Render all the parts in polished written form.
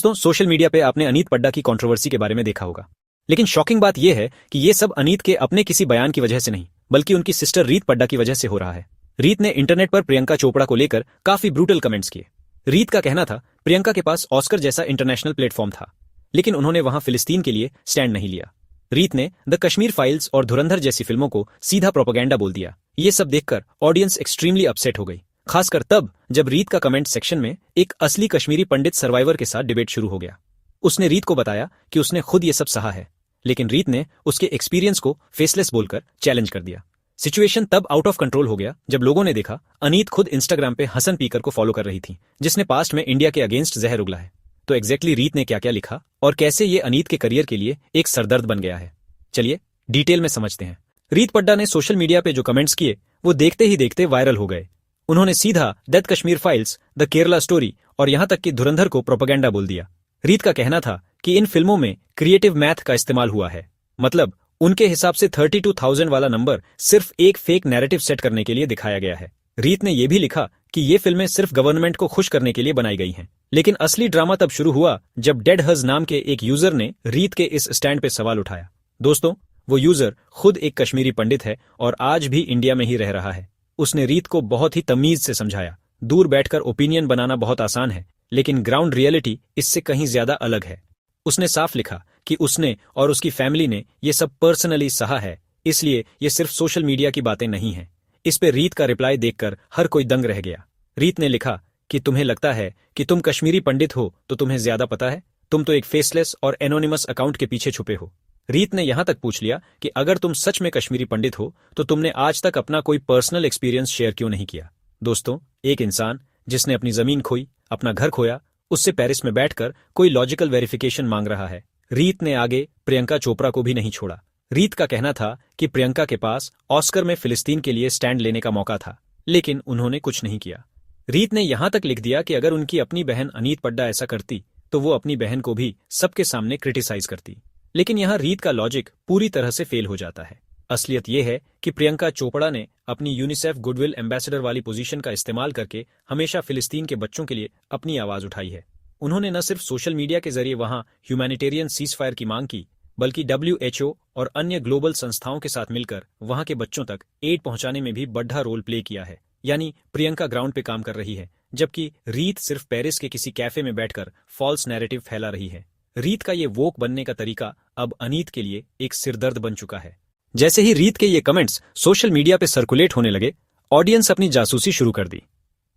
दोस्तों, social media पे आपने अनीत पड्डा की कंट्रोवर्सी के बारे में देखा होगा। लेकिन शॉकिंग बात यह है कि ये सब अनीत के अपने किसी बयान की वजह से नहीं, बल्कि उनकी सिस्टर रीत पड्डा की वजह से हो रहा है। रीत ने इंटरनेट पर प्रियंका चोपड़ा को लेकर काफी ब्रूटल कमेंट्स किए। रीत का कहना था प्रियंका के पास ऑस्कर जैसा इंटरनेशनल प्लेटफॉर्म था, लेकिन उन्होंने वहां फिलिस्तीन के लिए स्टैंड नहीं लिया। रीत ने द कश्मीर फाइल्स और धुरंधर जैसी फिल्मों को सीधा प्रोपेगेंडा बोल दिया। ये सब देखकर ऑडियंस एक्सट्रीमली अपसेट हो गई, खासकर तब जब रीत का कमेंट सेक्शन में एक असली कश्मीरी पंडित सर्वाइवर के साथ डिबेट शुरू हो गया। उसने रीत को बताया कि उसने खुद ये सब सहा है, लेकिन रीत ने उसके एक्सपीरियंस को फेसलेस बोलकर चैलेंज कर दिया। सिचुएशन तब आउट ऑफ कंट्रोल हो गया जब लोगों ने देखा अनीत खुद इंस्टाग्राम पे हसन पीकर को फॉलो कर रही थी, जिसने पास्ट में इंडिया के अगेंस्ट जहर उगला है। तो एग्जैक्टली रीत ने क्या क्या लिखा और कैसे ये अनीत के करियर के लिए एक सरदर्द बन गया है, चलिए डिटेल में समझते हैं। रीत पड्डा ने सोशल मीडिया पे जो कमेंट्स किए वो देखते ही देखते वायरल हो गए। उन्होंने सीधा the Kashmir files, the Kerala story और यहां तक कि धुरंधर को प्रोपेगेंडा बोल दिया। रीत का कहना था कि इन फिल्मों में क्रिएटिव मैथ का इस्तेमाल हुआ है, मतलब उनके हिसाब से 32,000 वाला नंबर सिर्फ एक फेक नैरेटिव सेट करने के लिए दिखाया गया है। रीत ने यह भी लिखा कि ये फिल्में सिर्फ गवर्नमेंट को खुश करने के लिए बनाई गई हैं। लेकिन असली ड्रामा तब शुरू हुआ जब डेड हज नाम के एक यूजर ने रीत के इस स्टैंड पे सवाल उठाया। दोस्तों, वो यूजर खुद एक कश्मीरी पंडित है और आज भी इंडिया में ही रह रहा है। उसने रीत को बहुत ही तमीज से समझाया, दूर बैठकर ओपिनियन बनाना बहुत आसान है, लेकिन ग्राउंड रियलिटी इससे कहीं ज्यादा अलग है। उसने साफ लिखा कि उसने और उसकी फैमिली ने ये सब पर्सनली सहा है, इसलिए ये सिर्फ सोशल मीडिया की बातें नहीं हैं। इस पे रीत का रिप्लाई देखकर हर कोई दंग रह गया। रीत ने लिखा कि तुम्हें लगता है कि तुम कश्मीरी पंडित हो तो तुम्हें ज्यादा पता है, तुम तो एक फेसलेस और एनोनिमस अकाउंट के पीछे छुपे हो। रीत ने यहां तक पूछ लिया कि अगर तुम सच में कश्मीरी पंडित हो तो तुमने आज तक अपना कोई पर्सनल एक्सपीरियंस शेयर क्यों नहीं किया। दोस्तों, एक इंसान जिसने अपनी जमीन खोई, अपना घर खोया, उससे पेरिस में बैठकर कोई लॉजिकल वेरिफिकेशन मांग रहा है। रीत ने आगे प्रियंका चोपड़ा को भी नहीं छोड़ा। रीत का कहना था कि प्रियंका के पास ऑस्कर में फिलिस्तीन के लिए स्टैंड लेने का मौका था, लेकिन उन्होंने कुछ नहीं किया। रीत ने यहां तक लिख दिया कि अगर उनकी अपनी बहन अनीत पड्डा ऐसा करती तो वो अपनी बहन को भी सबके सामने क्रिटिसाइज करती। लेकिन यहां रीत का लॉजिक पूरी तरह से फेल हो जाता है। असलियत यह है कि प्रियंका चोपड़ा ने अपनी यूनिसेफ गुडविल एम्बेसडर वाली पोजीशन का इस्तेमाल करके हमेशा फिलिस्तीन के बच्चों के लिए अपनी आवाज उठाई है। उन्होंने न सिर्फ सोशल मीडिया के जरिए वहां ह्यूमैनिटेरियन सीजफायर की मांग की, बल्कि WHO और अन्य ग्लोबल संस्थाओं के साथ मिलकर वहां के बच्चों तक एड पहुंचाने में भी बड़ा रोल प्ले किया है। यानी प्रियंका ग्राउंड पे काम कर रही है, जबकि रीत सिर्फ पेरिस के किसी कैफे में बैठकर फॉल्स नैरेटिव फैला रही है। रीत का ये वोक बनने का तरीका अब अनीत के लिए एक सिरदर्द बन चुका है। जैसे ही रीत के ये कमेंट्स सोशल मीडिया पे सर्कुलेट होने लगे, ऑडियंस अपनी जासूसी शुरू कर दी।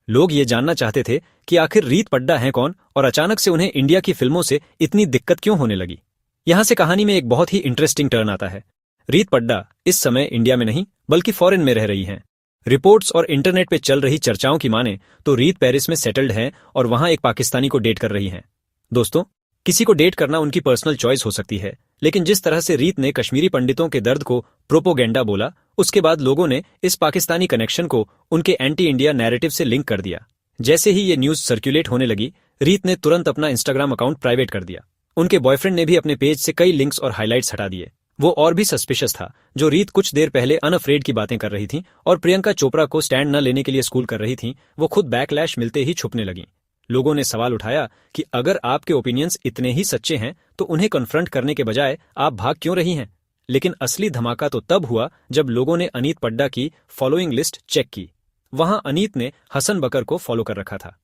लोग ये जानना चाहते थे कि आखिर रीत पड्डा हैं कौन और अचानक से उन्हें इंडिया की फिल्मों से इतनी दिक्कत क्यों होने लगी। यहां से कहानी में एक बहुत ही इंटरेस्टिंग टर्न आता है। रीत पड्डा इस समय इंडिया में नहीं बल्कि फॉरेन में रह रही हैं। रिपोर्ट्स और इंटरनेट पे चल रही चर्चाओं की माने तो रीत पेरिस में सेटल्ड हैं और वहां एक पाकिस्तानी को डेट कर रही हैं। दोस्तों, किसी को डेट करना उनकी पर्सनल चॉइस हो सकती है, लेकिन जिस तरह से रीत ने कश्मीरी पंडितों के दर्द को प्रोपोगेंडा बोला, उसके बाद लोगों ने इस पाकिस्तानी कनेक्शन को उनके एंटी इंडिया नैरेटिव से लिंक कर दिया। जैसे ही ये न्यूज सर्कुलेट होने लगी, रीत ने तुरंत अपना इंस्टाग्राम अकाउंट प्राइवेट कर दिया। उनके बॉयफ्रेंड ने भी अपने पेज से कई लिंक्स और हाइलाइट्स हटा दिए। वो और भी सस्पिशियस था। जो रीत कुछ देर पहले अनअफ्रेड की बातें कर रही थी और प्रियंका चोपड़ा को स्टैंड न लेने के लिए स्कूल कर रही थी, वो खुद बैकलैश मिलते ही छुपने लगी। लोगों ने सवाल उठाया कि अगर आपके ओपिनियंस इतने ही सच्चे हैं तो उन्हें कन्फ्रंट करने के बजाय आप भाग क्यों रही हैं। लेकिन असली धमाका तो तब हुआ जब लोगों ने अनीत पड्डा की फॉलोइंग लिस्ट चेक की। वहां अनीत ने हसन बकर को फॉलो कर रखा था।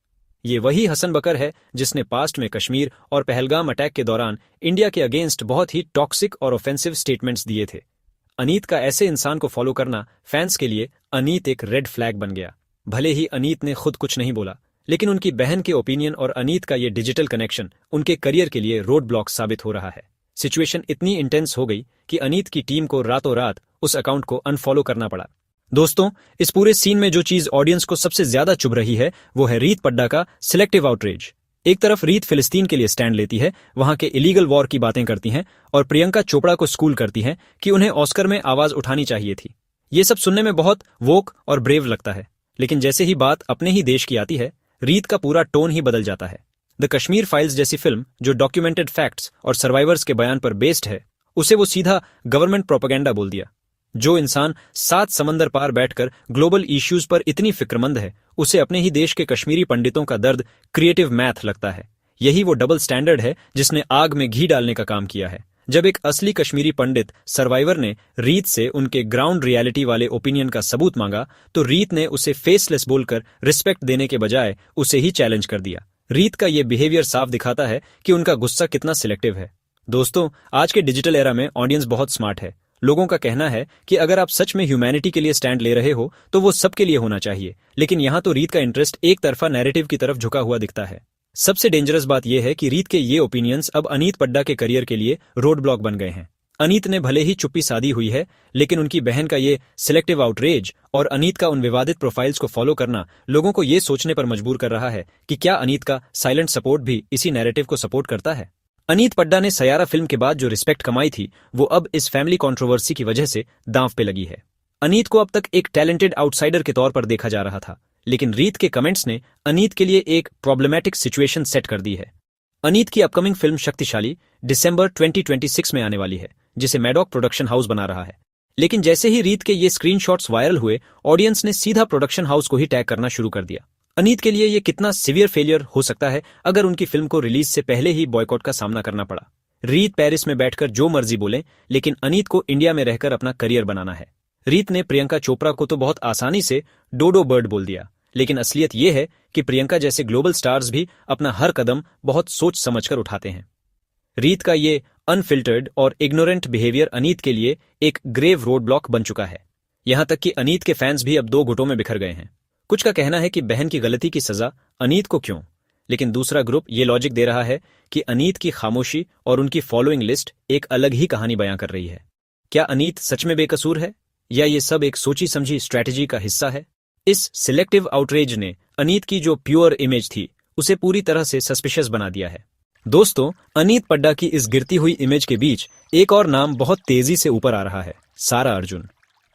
ये वही हसन बकर है जिसने पास्ट में कश्मीर और पहलगाम अटैक के दौरान इंडिया के अगेंस्ट बहुत ही टॉक्सिक और ऑफेंसिव स्टेटमेंट्स दिए थे। अनीत का ऐसे इंसान को फॉलो करना फैंस के लिए अनीत एक रेड फ्लैग बन गया। भले ही अनीत ने खुद कुछ नहीं बोला, लेकिन उनकी बहन के ओपिनियन और अनीत का ये डिजिटल कनेक्शन उनके करियर के लिए रोड ब्लॉक साबित हो रहा है। सिचुएशन इतनी इंटेंस हो गई कि अनीत की टीम को रातों रात उस अकाउंट को अनफॉलो करना पड़ा। दोस्तों, इस पूरे सीन में जो चीज ऑडियंस को सबसे ज्यादा चुभ रही है वो है रीत पड्डा का सिलेक्टिव आउटरीच। एक तरफ रीत फिलिस्तीन के लिए स्टैंड लेती है, वहां के इलीगल वॉर की बातें करती हैं और प्रियंका चोपड़ा को स्कूल करती हैं कि उन्हें ऑस्कर में आवाज उठानी चाहिए थी। ये सब सुनने में बहुत वोक और ब्रेव लगता है, लेकिन जैसे ही बात अपने ही देश की आती है, रीत का पूरा टोन ही बदल जाता है। द कश्मीर फाइल्स जैसी फिल्म जो डॉक्यूमेंटेड फैक्ट्स और सर्वाइवर्स के बयान पर बेस्ड है, उसे वो सीधा गवर्नमेंट प्रोपेगेंडा बोल दिया। जो इंसान 7 समंदर पार बैठकर ग्लोबल इश्यूज पर इतनी फिक्रमंद है, उसे अपने ही देश के कश्मीरी पंडितों का दर्द क्रिएटिव मैथ लगता है। यही वो डबल स्टैंडर्ड है जिसने आग में घी डालने का काम किया है। जब एक असली कश्मीरी पंडित सर्वाइवर ने रीत से उनके ग्राउंड रियलिटी वाले ओपिनियन का सबूत मांगा तो रीत ने उसे फेसलेस बोलकर रिस्पेक्ट देने के बजाय उसे ही चैलेंज कर दिया। रीत का ये बिहेवियर साफ दिखाता है कि उनका गुस्सा कितना सिलेक्टिव है। दोस्तों, आज के डिजिटल एरा में ऑडियंस बहुत स्मार्ट है। लोगों का कहना है कि अगर आप सच में ह्यूमैनिटी के लिए स्टैंड ले रहे हो तो वो सबके लिए होना चाहिए, लेकिन यहाँ तो रीत का इंटरेस्ट एक तरफा नैरेटिव की तरफ झुका हुआ दिखता है। सबसे डेंजरस बात यह है कि रीत के ये ओपिनियंस अब अनीत पड्डा के करियर के लिए रोड ब्लॉक बन गए हैं। अनीत ने भले ही चुप्पी साधी हुई है, लेकिन उनकी बहन का ये सिलेक्टिव आउटरेज और अनीत का उन विवादित प्रोफाइल्स को फॉलो करना लोगों को ये सोचने पर मजबूर कर रहा है कि क्या अनीत का साइलेंट सपोर्ट भी इसी नैरेटिव को सपोर्ट करता है। अनीत पड्डा ने सयारा फिल्म के बाद जो रिस्पेक्ट कमाई थी वो अब इस फैमिली कंट्रोवर्सी की वजह से दांव पे लगी है। अनीत को अब तक एक टैलेंटेड आउटसाइडर के तौर पर देखा जा रहा था, लेकिन रीत के कमेंट्स ने अनीत के लिए एक प्रॉब्लमैटिक सिचुएशन सेट कर दी है। अनीत की अपकमिंग फिल्म शक्तिशाली दिसंबर 2026 में आने वाली है, जिसे मैडॉक प्रोडक्शन हाउस बना रहा है। लेकिन जैसे ही रीत के ये स्क्रीनशॉट्स वायरल हुए, ऑडियंस ने सीधा प्रोडक्शन हाउस को ही टैग करना शुरू कर दिया। अनीत के लिए ये कितना सीवियर फेलियर हो सकता है अगर उनकी फिल्म को रिलीज से पहले ही बॉयकॉट का सामना करना पड़ा। रीत पेरिस में बैठकर जो मर्जी बोले, लेकिन अनीत को इंडिया में रहकर अपना करियर बनाना है। रीत ने प्रियंका चोपड़ा को तो बहुत आसानी से डोडो बर्ड बोल दिया, लेकिन असलियत यह है कि प्रियंका जैसे ग्लोबल स्टार्स भी अपना हर कदम बहुत सोच समझकर उठाते हैं। रीत का ये अनफिल्टर्ड और इग्नोरेंट बिहेवियर अनीत के लिए एक ग्रेव रोड ब्लॉक बन चुका है। यहां तक कि अनीत के फैंस भी अब दो गुटों में बिखर गए हैं। कुछ का कहना है कि बहन की गलती की सजा अनीत को क्यों, लेकिन दूसरा ग्रुप ये लॉजिक दे रहा है कि अनीत की खामोशी और उनकी फॉलोइंग लिस्ट एक अलग ही कहानी बयां कर रही है। क्या अनीत सच में बेकसूर है या ये सब एक सोची समझी स्ट्रैटेजी का हिस्सा है? इस सिलेक्टिव आउटरेज ने अनीत की जो प्योर इमेज थी उसे पूरी तरह से सस्पिशियस बना दिया है। दोस्तों, अनीत पड्डा की इस गिरती हुई इमेज के बीच एक और नाम बहुत तेजी से ऊपर आ रहा है, सारा अर्जुन।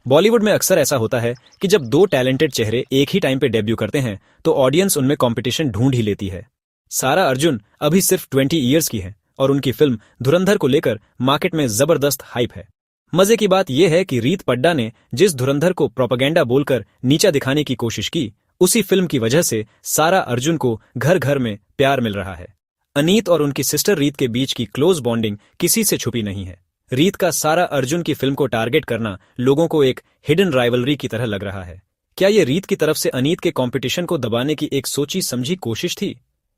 बॉलीवुड में अक्सर ऐसा होता है कि जब दो टैलेंटेड चेहरे एक ही टाइम पे डेब्यू करते हैं तो ऑडियंस उनमें कंपटीशन ढूंढ ही लेती है। सारा अर्जुन अभी सिर्फ 20 ईयर्स की है और उनकी फिल्म धुरंधर को लेकर मार्केट में जबरदस्त हाइप है। मजे की बात यह है कि रीत पड्डा ने जिस धुरंधर को प्रोपेगेंडा बोलकर नीचा दिखाने की कोशिश की, उसी फिल्म की वजह से सारा अर्जुन को घर घर में प्यार मिल रहा है। अनीत और उनकी सिस्टर रीत के बीच की क्लोज बॉन्डिंग किसी से छुपी नहीं है। रीत का सारा अर्जुन की फिल्म को टारगेट करना लोगों को एक हिडन राइवलरी की तरह लग रहा है। क्या ये रीत की तरफ से अनीत के कंपटीशन को दबाने की एक सोची समझी कोशिश थी?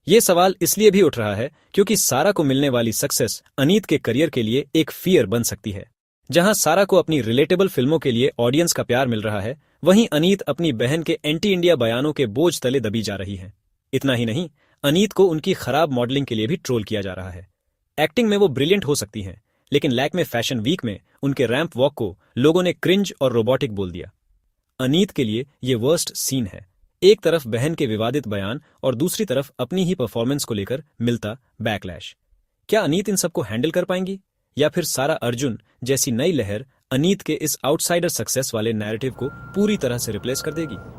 ये सवाल इसलिए भी उठ रहा है क्योंकि सारा को मिलने वाली सक्सेस अनीत के करियर के लिए एक फियर बन सकती है। जहां सारा को अपनी रिलेटेबल फिल्मों के लिए ऑडियंस का प्यार मिल रहा है, वहीं अनीत अपनी बहन के एंटी इंडिया बयानों के बोझ तले दबी जा रही है। इतना ही नहीं, अनीत को उनकी खराब मॉडलिंग के लिए भी ट्रोल किया जा रहा है। एक्टिंग में वो ब्रिलियंट हो सकती हैं, लेकिन लैक्मे फैशन वीक में उनके रैंप वॉक को लोगों ने क्रिंज और रोबोटिक बोल दिया। अनीत के लिए ये वर्स्ट सीन है। एक तरफ बहन के विवादित बयान और दूसरी तरफ अपनी ही परफॉर्मेंस को लेकर मिलता बैकलैश। क्या अनीत इन सबको हैंडल कर पाएंगी या फिर सारा अर्जुन जैसी नई लहर अनीत के इस आउटसाइडर सक्सेस वाले नैरेटिव को पूरी तरह से रिप्लेस कर देगी?